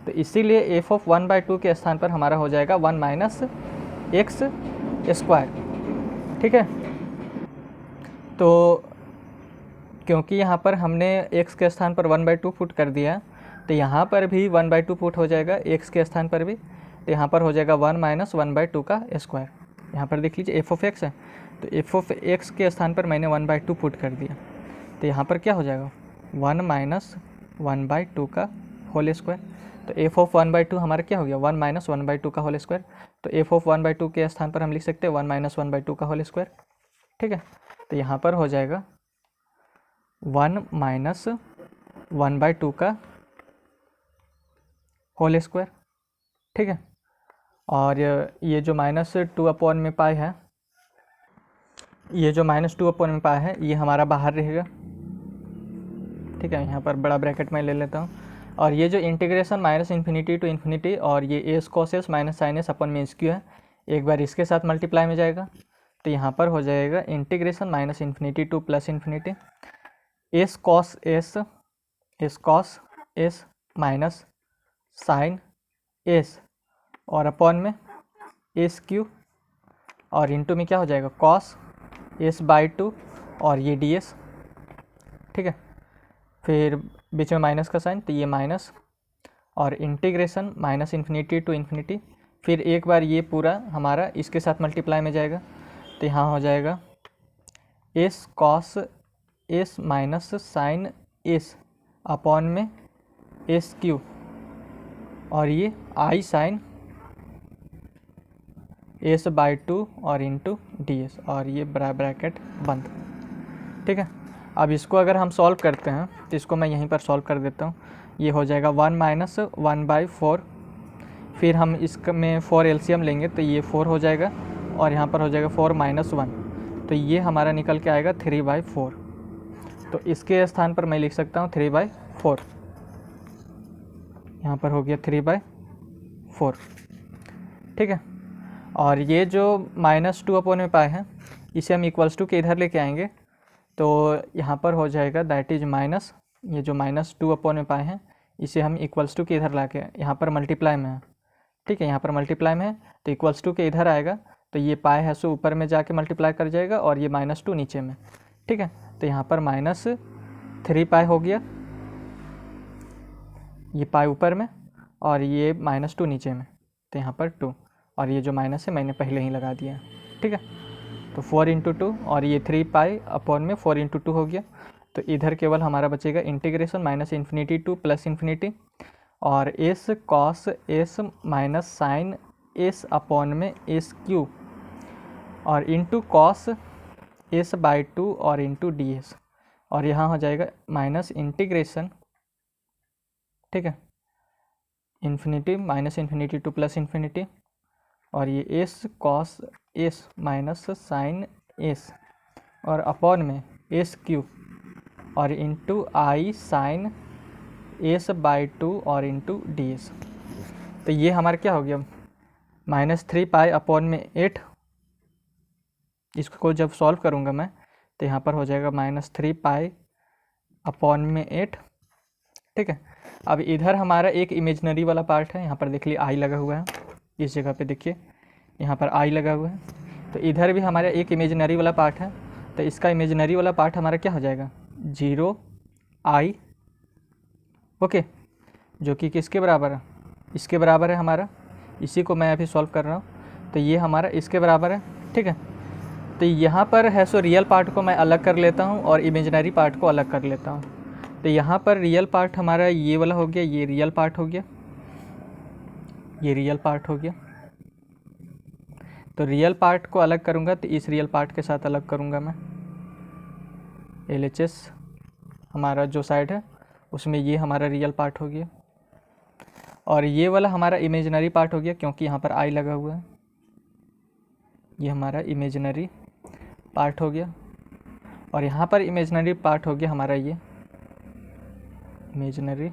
तो इसीलिए एफ ऑफ 1/2 के स्थान पर हमारा हो जाएगा 1 माइनस एक्स स्क्वायर, ठीक है। तो क्योंकि यहाँ पर हमने x के स्थान पर 1/2 पुट कर दिया, तो यहाँ पर भी 1/2 पुट हो जाएगा x के स्थान पर भी, तो यहाँ पर हो जाएगा 1 माइनस 1/2 का स्क्वायर। यहाँ पर देख लीजिए एफ ऑफ एक्स है, तो एफ ऑफ एक्स के स्थान पर मैंने 1/2 पुट कर दिया, तो यहाँ पर क्या हो जाएगा 1 माइनस 1/2 का होल स्क्वायर। तो एफ ऑफ 1/2 हमारा क्या हो गया 1 माइनस 1/2 का होल स्क्वायर। तो एफ ऑफ 1/2 के स्थान पर हम लिख सकते हैं 1 माइनस 1/2 का होल स्क्वायर, ठीक है। तो यहाँ पर हो जाएगा 1 माइनस 1/2 का होल स्क्वायर, ठीक है। और ये जो -2 में पाई है, ये जो -2 में पाई है ये हमारा बाहर रहेगा, ठीक है। यहाँ पर बड़ा ब्रैकेट मैं ले लेता हूँ। और ये जो इंटीग्रेशन -∞ टू इन्फिनिटी और ये s cos s minus sine s upon में स्क्यू है, एक बार इसके साथ मल्टीप्लाई में जाएगा, तो यहाँ पर हो जाएगा integration -∞ to plus infinity s cos s minus sine s और अपॉन में एस क्यू और इंटू में क्या हो जाएगा कॉस s/2 और ये ds, ठीक है। फिर बीच में माइनस का साइन, तो ये माइनस और इंटीग्रेशन -∞ टू इन्फिनिटी, फिर एक बार ये पूरा हमारा इसके साथ मल्टीप्लाई में जाएगा, तो यहाँ हो जाएगा s cos s minus sine s upon में एस क्यू और ये आई साइन s/2 और इंटू ds और ये ब्रैकेट बंद, ठीक है। अब इसको अगर हम सॉल्व करते हैं तो इसको मैं यहीं पर सॉल्व कर देता हूँ। ये हो जाएगा 1 माइनस 1/4, फिर हम इसमें 4 एलसीएम लेंगे तो ये 4 हो जाएगा और यहाँ पर हो जाएगा 4 माइनस 1, तो ये हमारा निकल के आएगा 3/4। तो इसके स्थान पर मैं लिख सकता हूँ 3/4, यहाँ पर हो गया 3/4, ठीक है। और ये जो -2 में पाए हैं इसे हम इक्वल्स टू के इधर लेके आएंगे, तो यहाँ पर हो जाएगा दैट इज माइनस, ये जो -2 में पाए हैं इसे हम इक्वल्स टू के इधर ला के यहाँ पर मल्टीप्लाई में है, ठीक है। यहाँ पर मल्टीप्लाई में है तो इक्वल्स टू के इधर आएगा, तो ये पाए है सो ऊपर में जाके मल्टीप्लाई कर जाएगा और ये -2 नीचे में, ठीक है। तो यहाँ पर -3 हो गया, ये पाई ऊपर में और ये -2 नीचे में, तो यहाँ पर 2 और ये जो माइनस है मैंने पहले ही लगा दिया है, ठीक है। तो 4 × 2 और ये 3 में 4 × 2 हो गया, तो इधर केवल हमारा बचेगा इंटीग्रेशन -∞ टू प्लस इन्फिनिटी और s cos s minus sine s upon में एस क्यू और इंटू कॉस s/2 और इंटू ds और यहाँ हो जाएगा माइनस इंटीग्रेशन, ठीक है, infinity minus infinity to plus infinity, और ये s cos s minus sine s, और अपॉन में एस क्यूब और into i sine s by 2 और इंटू डी एस। तो ये हमारा क्या हो गया, -3 पाई अपॉन में 8। इसको जब सॉल्व करूँगा मैं तो यहाँ पर हो जाएगा -3 पाई अपॉन में 8। ठीक है, अब इधर हमारा एक इमेजनरी वाला पार्ट है, यहाँ पर देख लीजिए आई लगा हुआ है, इस जगह पे देखिए यहाँ पर आई लगा हुआ है। तो इधर भी हमारा एक इमेजनरी वाला पार्ट है, तो इसका इमेजनरी वाला पार्ट हमारा क्या हो जाएगा 0 आई, ओके, जो कि किसके बराबर है, इसके बराबर है हमारा, इसी को मैं अभी सॉल्व कर रहा हूँ। तो ये हमारा इसके बराबर है। ठीक है, तो यहाँ पर है सो रियल पार्ट को मैं अलग कर लेता हूँ और इमेजनरी पार्ट को अलग कर लेता हूँ। तो यहाँ पर रियल पार्ट हमारा ये वाला हो गया, ये रियल पार्ट हो गया, ये रियल पार्ट हो गया। तो रियल पार्ट को अलग करूँगा तो इस रियल पार्ट के साथ अलग करूँगा मैं, LHS हमारा जो साइड है उसमें ये हमारा रियल पार्ट हो गया, और ये वाला हमारा इमेजनरी पार्ट हो गया क्योंकि यहाँ पर आई लगा हुआ है, ये हमारा इमेजनरी पार्ट हो गया। और यहाँ पर इमेजनरी पार्ट हो गया हमारा ये इमेजनरी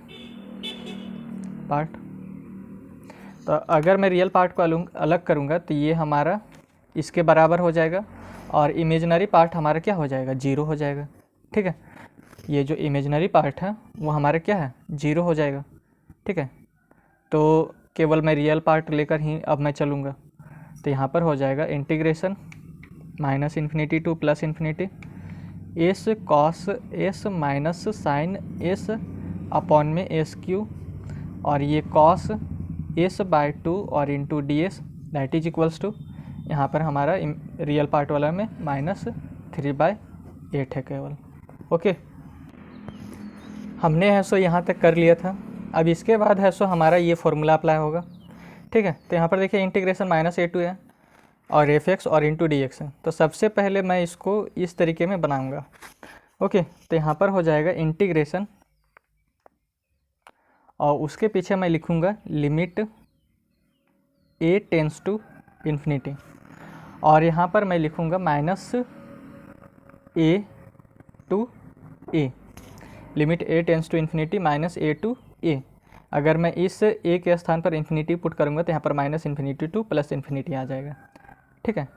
पार्ट। तो अगर मैं रियल पार्ट को अलग करूँगा तो ये हमारा इसके बराबर हो जाएगा, और इमेजनरी पार्ट हमारा क्या हो जाएगा 0 हो जाएगा। ठीक है, ये जो इमेजनरी पार्ट है वो हमारा क्या है 0 हो जाएगा। ठीक है, तो केवल मैं रियल पार्ट लेकर ही अब मैं चलूँगा। तो यहाँ पर हो जाएगा integration -infinity to plus infinity s cos s minus sine s upon में एस क्यू, और ये कॉस एस बाई 2 और into d s that is equals to, यहाँ पर हमारा रियल पार्ट वाला में -3/8 है केवल। ओके, हमने है सो यहाँ तक कर लिया था। अब इसके बाद है सो हमारा ये फॉर्मूला अप्लाई होगा। ठीक है, तो यहाँ पर देखिए इंटीग्रेशन -a to a और fx और इंटू डी एक्स है। तो सबसे पहले मैं इसको इस तरीके में बनाऊंगा। ओके, तो यहाँ पर हो जाएगा इंटीग्रेशन, और उसके पीछे मैं लिखूंगा limit a tends to infinity, और यहाँ पर मैं लिखूंगा -a to a, limit a tends to infinity -a to a। अगर मैं इस a के स्थान पर इन्फिनिटी पुट करूँगा तो यहाँ पर -इन्फिनिटी टू प्लस इन्फिनिटी आ जाएगा। ठीक है,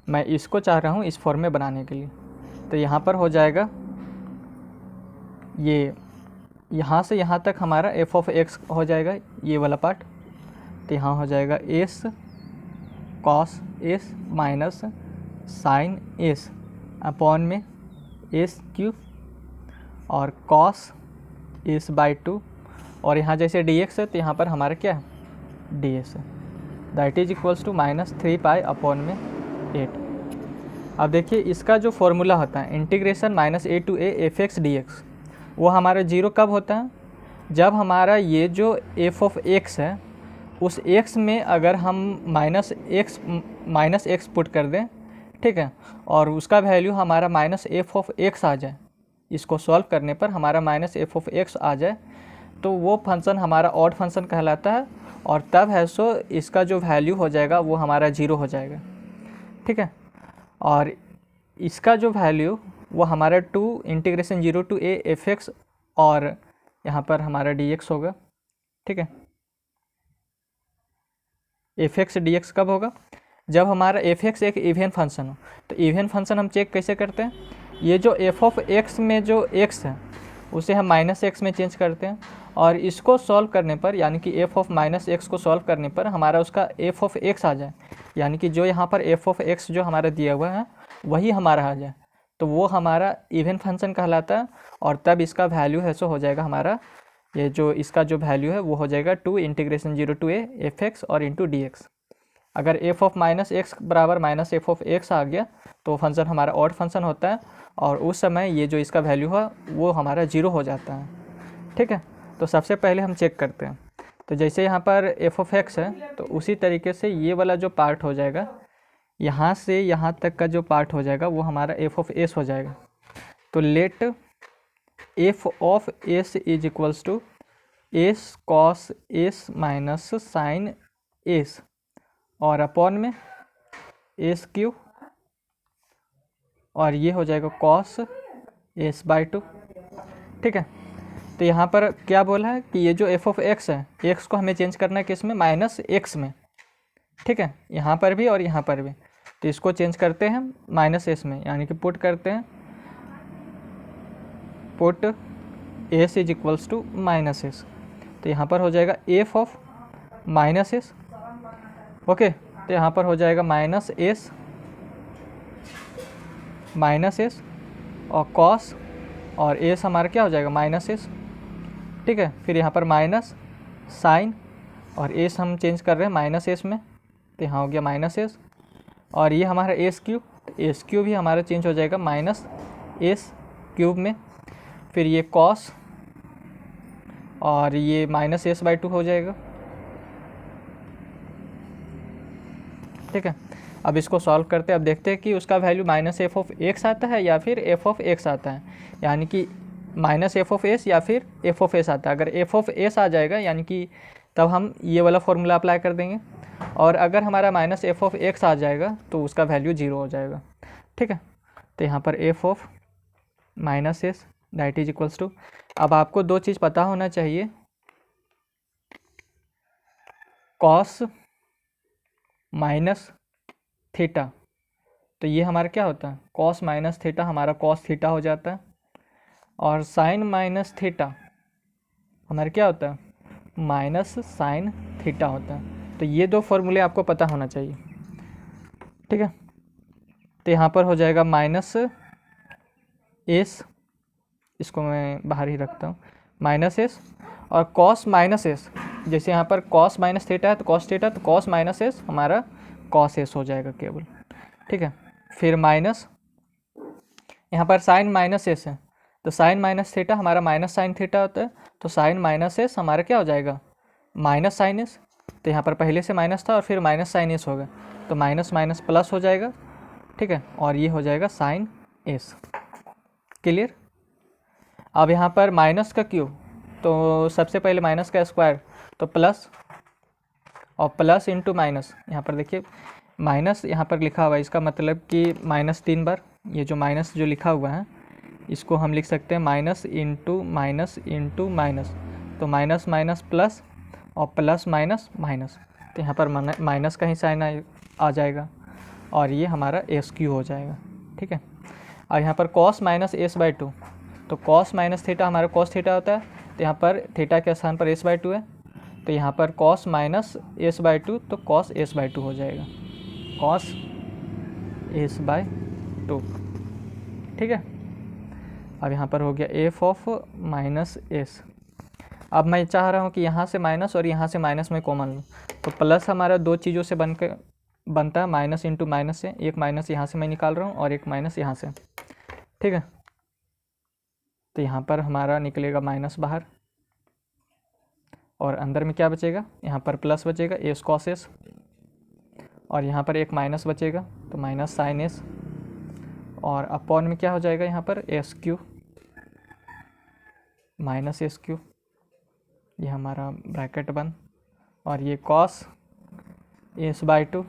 मैं इसको चाह रहा हूँ इस फॉर्म में बनाने के लिए। तो यहाँ पर हो जाएगा ये यहाँ से यहाँ तक हमारा f(x) हो जाएगा, ये वाला पार्ट। तो यहाँ हो जाएगा s cos s minus sine s upon में s क्यूब और cos s बाई 2, और यहाँ जैसे dx है तो यहाँ पर हमारा क्या है ds है, that is equals to -3 pi upon में 8। अब देखिए इसका जो फॉर्मूला होता है integration -a to a fx dx, वो हमारा 0 कब होता है, जब हमारा ये जो f(x) है उस x में अगर हम -x पुट कर दें, ठीक है, और उसका वैल्यू हमारा -f(x) आ जाए, इसको सॉल्व करने पर हमारा -f(x) आ जाए, तो वो फंक्शन हमारा ऑड फंक्शन कहलाता है, और तब है सो इसका जो वैल्यू हो जाएगा वो हमारा 0 हो जाएगा। ठीक है, और इसका जो वैल्यू वो हमारा 2 इंटीग्रेशन 0 to a fx और यहाँ पर हमारा dx होगा। ठीक है, fx dx कब होगा, जब हमारा fx एक इवन फंक्शन हो। तो इवन फंक्शन हम चेक कैसे करते हैं, ये जो f(x) में जो x है उसे हम -x में चेंज करते हैं, और इसको सॉल्व करने पर यानी कि f(-x) को सॉल्व करने पर हमारा उसका f(x) आ जाए, यानी कि जो यहाँ पर f(x) जो हमारा दिया हुआ है वही हमारा आ जाए, तो वो हमारा इवन फंक्शन कहलाता है, और तब इसका वैल्यू है सो हो जाएगा हमारा, ये जो इसका जो वैल्यू है वो हो जाएगा 2 इंटीग्रेशन 0 to a fx और इंटू dx। अगर f(-x) बराबर -f(x) आ गया तो फंक्शन हमारा ऑड फंक्शन होता है, और उस समय ये जो इसका वैल्यू है वो हमारा 0 हो जाता है। ठीक है, तो सबसे पहले हम चेक करते हैं। तो जैसे यहाँ पर f(x) है तो उसी तरीके से ये वाला जो पार्ट हो जाएगा, यहाँ से यहाँ तक का जो पार्ट हो जाएगा वो हमारा f(s) हो जाएगा। तो let f(s) is equals to s cos s minus sine s और अपॉन में एस क्यू और ये हो जाएगा कॉस एस बाई टू। ठीक है, तो यहाँ पर क्या बोला है कि ये जो एफ ऑफ एक्स है, एक्स को हमें चेंज करना है किस में, माइनस एक्स में। ठीक है, यहाँ पर भी और यहाँ पर भी, तो इसको चेंज करते हैं माइनस एस में, यानी कि पुट करते हैं, put s is equals to minus s. तो यहाँ पर हो जाएगा f of minus s. Okay, तो यहाँ पर हो जाएगा माइनस एस और कॉस और एस हमारा क्या हो जाएगा माइनस एस। ठीक है, फिर यहाँ पर माइनस साइन और एस हम चेंज कर रहे हैं माइनस एस में, तो यहाँ हो गया माइनस एस और ये हमारा एस क्यूब, तो एस क्यूब भी हमारा चेंज हो जाएगा माइनस एस क्यूब में। फिर ये कॉस और ये माइनस एस बाई टू हो जाएगा। ठीक है, अब इसको सॉल्व करते हैं। अब देखते हैं कि उसका value minus F of x आता है या फिर एफ ऑफ एक्स आता है, यानी कि माइनस एफ ऑफ एस या फिर एफ ऑफ एस आता है। अगर एफ ऑफ एस आ जाएगा यानी कि तब हम ये वाला फॉर्मूला अप्लाई कर देंगे, और अगर हमारा माइनस एफ ऑफ एक्स आ जाएगा तो उसका वैल्यू 0 हो जाएगा। ठीक है, तो यहाँ पर f of minus s that is equals to, अब आपको दो चीज़ पता होना चाहिए, कॉस माइनस थीटा, तो ये हमारा क्या होता है, कॉस माइनस थीटा हमारा कॉस थीटा हो जाता है, और साइन माइनस थीटा हमारा क्या होता है, माइनस साइन थीटा होता है। तो ये दो फॉर्मूले आपको पता होना चाहिए। ठीक है, तो यहाँ पर हो जाएगा माइनस एस, इसको मैं बाहर ही रखता हूँ, माइनस एस और कॉस माइनस एस, जैसे यहाँ पर कॉस माइनस थीटा है तो कॉस थीटा, तो कॉस माइनस एस हमारा कॉस एस हो जाएगा केवल। ठीक है, फिर माइनस यहाँ पर साइन माइनस एस है, तो साइन माइनस थीटा हमारा माइनस साइन थीटा होता है, तो साइन माइनस एस हमारा क्या हो जाएगा, माइनस साइन एस। तो यहाँ पर पहले से माइनस था और फिर माइनस साइन एस होगा, तो माइनस माइनस प्लस हो जाएगा। ठीक है, और ये हो जाएगा साइन एस। क्लियर। अब यहाँ पर माइनस का क्यूब, तो सबसे पहले माइनस का स्क्वायर, तो प्लस और प्लस इंटू माइनस, यहाँ पर देखिए माइनस यहाँ पर लिखा हुआ है, इसका मतलब कि माइनस 3 बार, ये जो माइनस जो लिखा हुआ है इसको हम लिख सकते हैं minus into minus into minus, तो माइनस माइनस प्लस और प्लस माइनस माइनस, तो यहाँ पर माइनस का ही साइन आ जाएगा और ये हमारा एस क्यू हो जाएगा। ठीक है, और यहाँ पर cos minus S by to, तो कॉस माइनस थीटा हमारा कॉस थीटा होता है, तो यहाँ पर थीटा के स्थान पर एस बाई टू है, तो यहाँ पर cos minus S by to, तो कॉस एस बाई टू हो जाएगा, कॉस एस बाई टू। ठीक है, अब यहाँ पर हो गया एफ ऑफ माइनस एस। अब मैं चाह रहा हूँ कि यहाँ से माइनस और यहाँ से माइनस में कॉमन लूँ, तो प्लस हमारा दो चीज़ों से बनता है, माइनस इंटू माइनस से, एक माइनस यहाँ से मैं निकाल रहा हूँ और एक माइनस यहाँ से। ठीक है, तो यहाँ पर हमारा निकलेगा माइनस बाहर और अंदर में क्या बचेगा, यहाँ पर प्लस बचेगा एस कॉस एस, और यहाँ पर एक माइनस बचेगा तो माइनस साइन एस, और अपॉन में क्या हो जाएगा यहाँ पर S Q minus S Q, ये हमारा ब्रैकेट बंद, और ये कॉस एस बाई टू,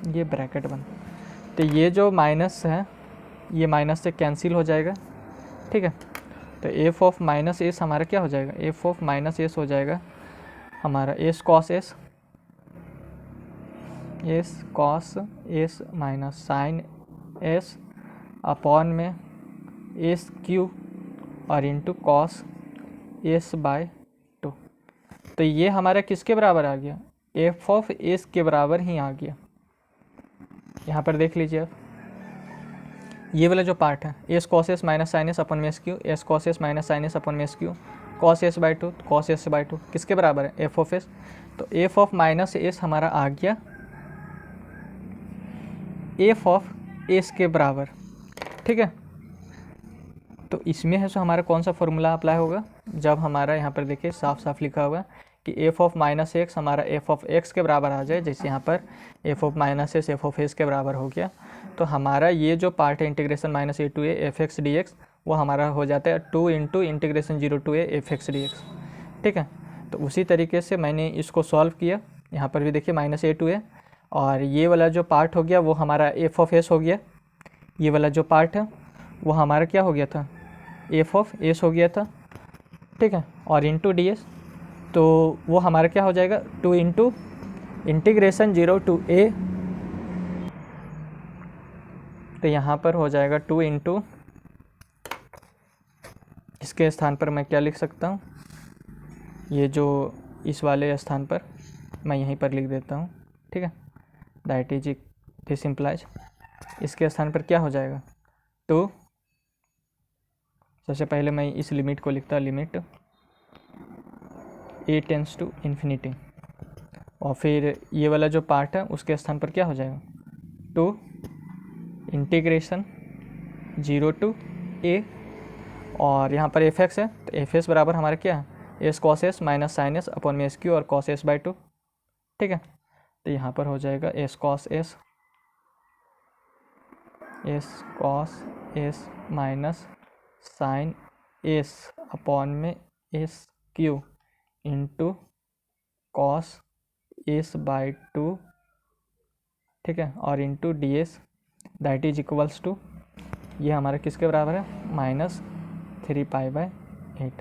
ये ब्रैकेट बंद। तो ये जो माइनस है ये माइनस से कैंसिल हो जाएगा। ठीक है, तो एफ ऑफ माइनस एस हमारा क्या हो जाएगा, एफ ऑफ माइनस एस हो जाएगा हमारा s cos s, s cos s minus sine s upon में एस क्यू और into cos s by two. तो ये हमारा किसके बराबर आ गया, एफ ऑफ एस के बराबर ही आ गया। यहाँ पर देख लीजिए आप, ये वाला जो पार्ट है s cos s minus sine s upon में s cube, s cos s minus sine s upon में s cube, cos s by two, cos s by two किसके बराबर है, एफ ऑफ एस। तो एफ ऑफ माइनस एस हमारा आ गया F of S के बराबर। ठीक है, तो इसमें है सो हमारा कौन सा फॉर्मूला अप्लाई होगा, जब हमारा यहाँ पर देखिए साफ साफ लिखा हुआ है कि एफ ऑफ माइनस एक्स हमारा एफ ऑफ एक्स के बराबर आ जाए, जैसे यहाँ पर f of minus S F of S के बराबर हो गया, तो हमारा ये जो पार्ट है integration minus a to a f x d x, वो हमारा हो जाता है 2 into integration 0 to a f x d x. ठीक है। तो उसी तरीके से मैंने इसको सॉल्व किया, यहाँ पर भी देखिए -a2 है, और ये वाला जो पार्ट हो गया वो हमारा f ऑफ s हो गया, ये वाला जो पार्ट है वो हमारा क्या हो गया था, f ऑफ s हो गया था, ठीक है। और इंटू ds, तो वो हमारा क्या हो जाएगा, 2 इंटू इंटीग्रेशन 0 टू a, तो यहाँ पर हो जाएगा 2 इंटू, इसके स्थान पर मैं क्या लिख सकता हूँ, ये जो इस वाले स्थान पर मैं यहीं पर लिख देता हूँ, ठीक है। दैट इज दिस इम्प्लाइज, इसके स्थान पर क्या हो जाएगा 2, सबसे पहले मैं इस लिमिट को लिखता, limit a tends to infinity, और फिर ये वाला जो पार्ट है उसके स्थान पर क्या हो जाएगा 2 इंटीग्रेशन 0 टू a, और यहाँ पर एफ एक्स है तो एफ एस बराबर हमारा क्या है, s cos s minus sine s upon में एस क्यू और कॉस एस बाई 2, ठीक है। तो यहाँ पर हो जाएगा s cos s minus sine s upon में s cube into cos s by 2, ठीक है, और into d s that is equals to, ये हमारा किसके बराबर है, -3π/8।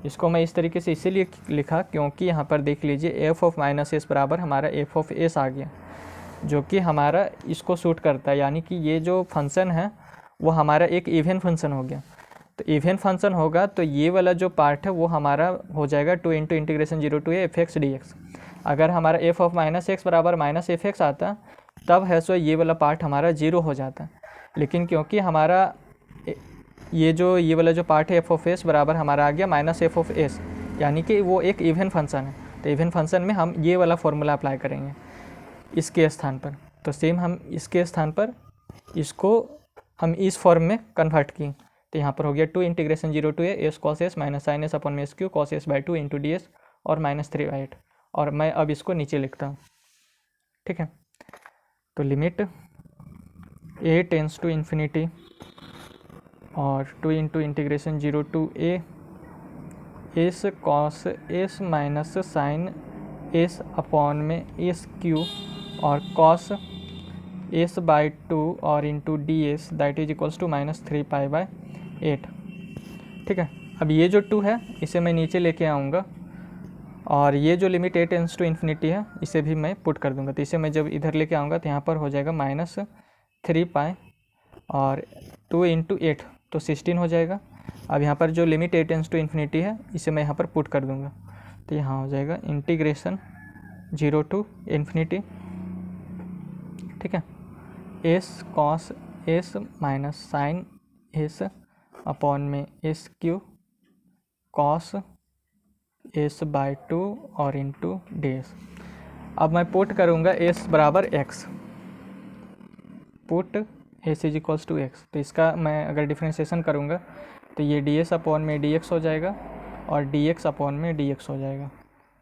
इसको मैं इस तरीके से इसीलिए लिखा क्योंकि यहाँ पर देख लीजिए f ऑफ -s बराबर हमारा f ऑफ s आ गया, जो कि हमारा इसको सूट करता है, यानी कि ये जो फंक्शन है वो हमारा एक इवन फंक्शन हो गया। तो इवन फंक्शन होगा तो ये वाला जो पार्ट है वो हमारा हो जाएगा 2 into integration 0 to a f(x) dx। अगर हमारा f ऑफ -x बराबर -f(x) आता तब है सो ये वाला पार्ट हमारा 0 हो जाता, लेकिन क्योंकि हमारा ये वाला जो पार्ट है f ऑफ s बराबर हमारा आ गया -f ऑफ s, यानी कि वो एक इवन फंक्शन है। तो इवन फंक्शन में हम ये वाला फॉर्मूला अप्लाई करेंगे इसके स्थान पर, तो सेम हम इसके स्थान पर इसको हम इस फॉर्म में कन्वर्ट किए, तो यहाँ पर हो गया 2 integration 0 to a s cos s minus sine s upon में s cube cos s by 2 into d s और -3/8, और मैं अब इसको नीचे लिखता हूँ, ठीक है। तो limit a tends to infinity और 2 into integration 0 to a s cos s minus sine s upon में एस क्यू और कॉस एस बाई 2 और into d s that is equals to -3π/8, ठीक है। अब ये जो 2 है इसे मैं नीचे लेके आऊँगा, और ये जो limit a tends to infinity है इसे भी मैं पुट कर दूंगा, तो इसे मैं जब इधर लेके आऊँगा तो यहाँ पर हो जाएगा -3π और 2 इंटू 8 तो 16 हो जाएगा। अब यहाँ पर जो limit a tends to infinity है इसे मैं यहाँ पर पुट कर दूंगा, तो यहाँ हो जाएगा इंटीग्रेशन 0 टू इन्फिनिटी, ठीक है, s cos s minus sine s upon में s cube cos s by 2 और इंटू डी एस। अब मैं पुट करूँगा एस बराबर x, put s is equals to x, तो इसका मैं अगर डिफ्रेंशिएशन करूँगा तो ये डी एस अपॉन में डी एक्स हो जाएगा और डी एक्स अपॉन में डी एक्स हो जाएगा,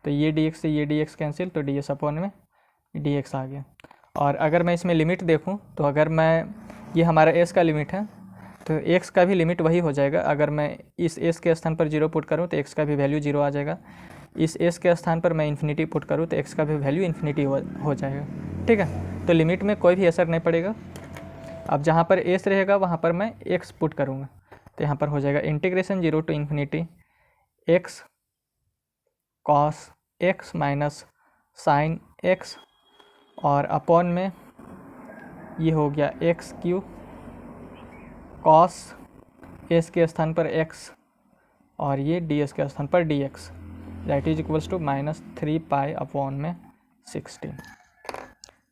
तो ये डी एक्स से ये डी एक्स कैंसिल, तो डी एस अपॉन में डी एक्स आ गया। और अगर मैं इसमें लिमिट देखूँ तो अगर मैं, ये हमारा एस का लिमिट है तो एक्स का भी लिमिट वही हो जाएगा, अगर मैं इस एस के स्थान पर 0 पुट करूँ तो एक्स का भी वैल्यू 0 आ जाएगा, इस एस के स्थान पर मैं इन्फिनिटी पुट करूँ तो एक्स का भी वैल्यू इन्फिनिटी हो जाएगा, ठीक है। तो लिमिट में कोई भी असर नहीं पड़ेगा। अब जहाँ पर एस रहेगा वहाँ पर मैं एक्स पुट करूँगा, तो यहाँ पर हो जाएगा integration 0 to infinity x cos x minus sine x और अपॉन में ये हो गया एक्स क्यू कॉस एस के स्थान पर एक्स और ये डी एस के स्थान पर d x that is equals to -3π upon में 16,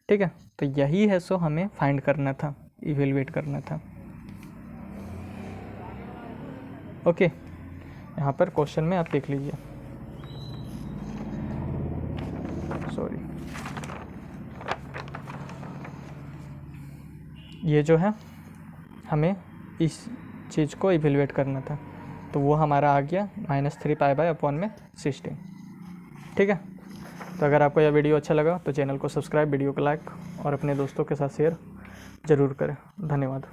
ठीक है। तो यही है सो हमें फाइंड करना था, इवेलुएट करना था। ओके, यहाँ पर क्वेश्चन में आप देख लीजिए, सॉरी, ये जो है हमें इस चीज़ को इवेलुएट करना था, तो वो हमारा आ गया -3π अपॉन में 16, ठीक है। तो अगर आपको यह वीडियो अच्छा लगा तो चैनल को सब्सक्राइब, वीडियो को लाइक और अपने दोस्तों के साथ शेयर ज़रूर करें। धन्यवाद।